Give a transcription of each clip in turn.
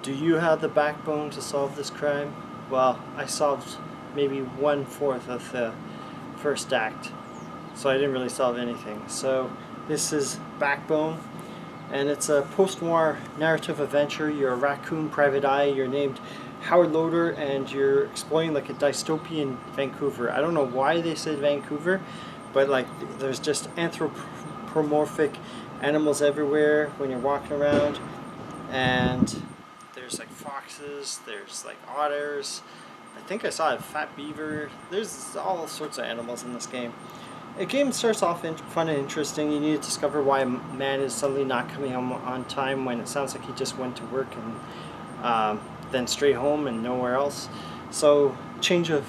Do you have the backbone to solve this crime? Well, I solved maybe 1/4 of the first act, so I didn't really solve anything. So this is Backbone, and it's a post-war narrative adventure. You're a raccoon private eye. You're named Howard Loader, and you're exploring like a dystopian Vancouver. I don't know why they said Vancouver, but like there's just anthropomorphic animals everywhere when you're walking around, and there's like foxes, there's like otters. I think I saw a fat beaver. There's all sorts of animals in this game. The game starts off fun and interesting. You need to discover why a man is suddenly not coming home on time when it sounds like he just went to work and then straight home and nowhere else. So change of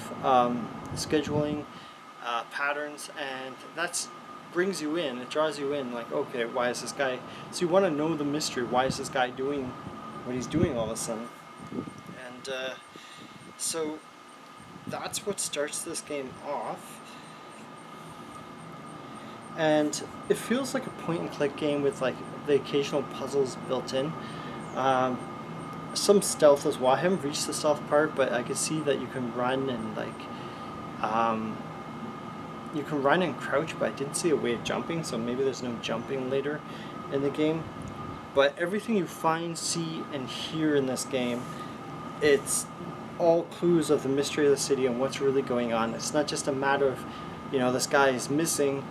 scheduling patterns, and that's brings you in. It draws you in. Like, okay, why is this guy? So you want to know the mystery. Why is this guy doing what he's doing all of a sudden? And so that's what starts this game off. And it feels like a point and click game with like the occasional puzzles built in. Some stealth as well. I haven't reached the stealth part, but I can see that you can run and like you can run and crouch, but I didn't see a way of jumping, so maybe there's no jumping later in the game. But everything you find, see, and hear in this game, it's all clues of the mystery of the city and what's really going on. It's not just a matter of, you know, this guy is missing.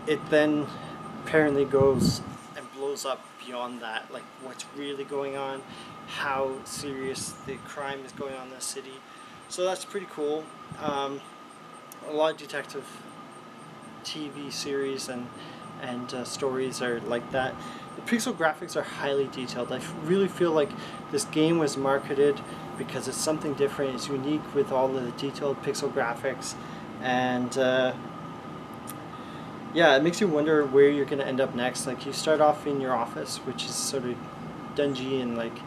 It then apparently goes and blows up beyond that, like what's really going on, how serious the crime is going on in the city. So that's pretty cool. A lot of detective TV series and stories are like that. The pixel graphics are highly detailed. I really feel like this game was marketed because it's something different. It's unique with all of the detailed pixel graphics, and yeah, it makes you wonder where you're going to end up next. Like, you start off in your office, which is sort of dungy and like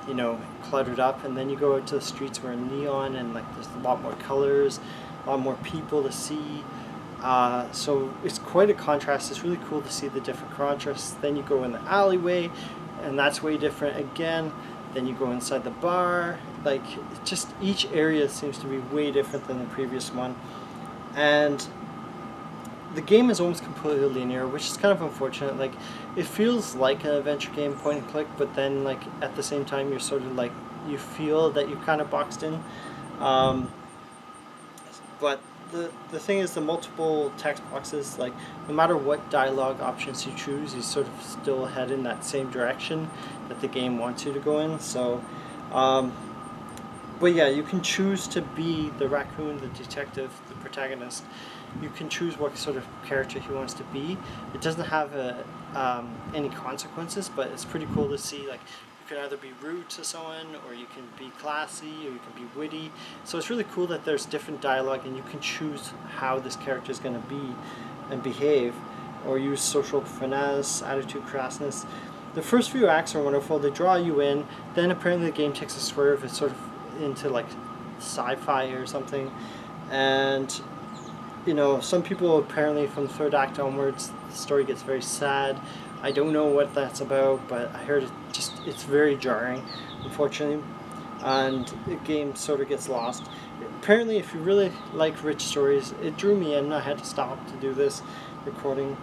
you know, cluttered up, and then you go out to the streets where neon and like there's a lot more colors, a lot more people to see. So it's quite a contrast. It's really cool to see the different contrasts. Then you go in the alleyway, and that's way different again. Then you go inside the bar. Like, just each area seems to be way different than the previous one. And the game is almost completely linear, which is kind of unfortunate. Like, it feels like an adventure game, point and click, but then like at the same time you're sort of like, you feel that you've kind of boxed in. But the thing is, the multiple text boxes, like no matter what dialogue options you choose, you sort of still head in that same direction that the game wants you to go in. So but yeah, you can choose to be the raccoon, the detective, the protagonist. You can choose what sort of character he wants to be. It doesn't have any consequences, but it's pretty cool to see. Like, you can either be rude to someone, or you can be classy, or you can be witty. So it's really cool that there's different dialogue, and you can choose how this character is going to be and behave, or use social finesse, attitude, crassness. The first few acts are wonderful. They draw you in. Then apparently the game takes a swerve. It's sort of into like sci-fi or something, and you know, some people apparently from the third act onwards, the story gets very sad. I don't know what that's about, but I heard it's very jarring, unfortunately, and the game sort of gets lost. Apparently, if you really like rich stories, it drew me in. I had to stop to do this recording.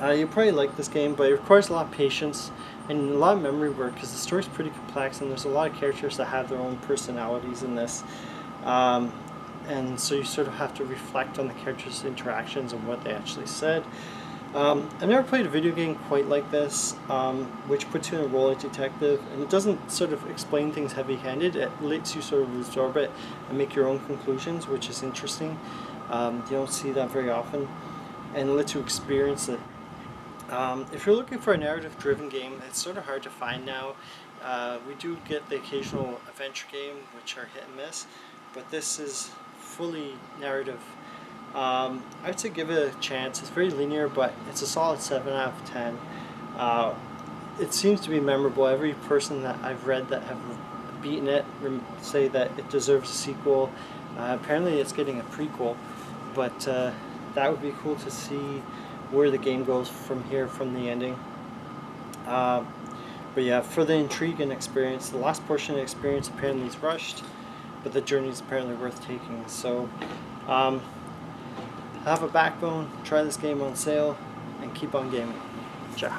You probably like this game, but it requires a lot of patience and a lot of memory work because the story's pretty complex, and there's a lot of characters that have their own personalities in this. And so you sort of have to reflect on the characters' interactions and what they actually said. I've never played a video game quite like this, which puts you in a role as detective, and it doesn't sort of explain things heavy-handed. It lets you sort of absorb it and make your own conclusions, which is interesting. You don't see that very often, and it lets you experience it. If you're looking for a narrative-driven game, it's sort of hard to find now. We do get the occasional adventure game, which are hit and miss, but this is fully narrative. I'd say give it a chance. It's very linear, but it's a solid 7 out of 10. It seems to be memorable. Every person that I've read that have beaten it say that it deserves a sequel. Apparently it's getting a prequel, but that would be cool to see where the game goes from here, from the ending. But yeah, for the intrigue and experience, the last portion of the experience apparently is rushed, but the journey is apparently worth taking. So have a backbone, try this game on sale, and keep on gaming. Ciao.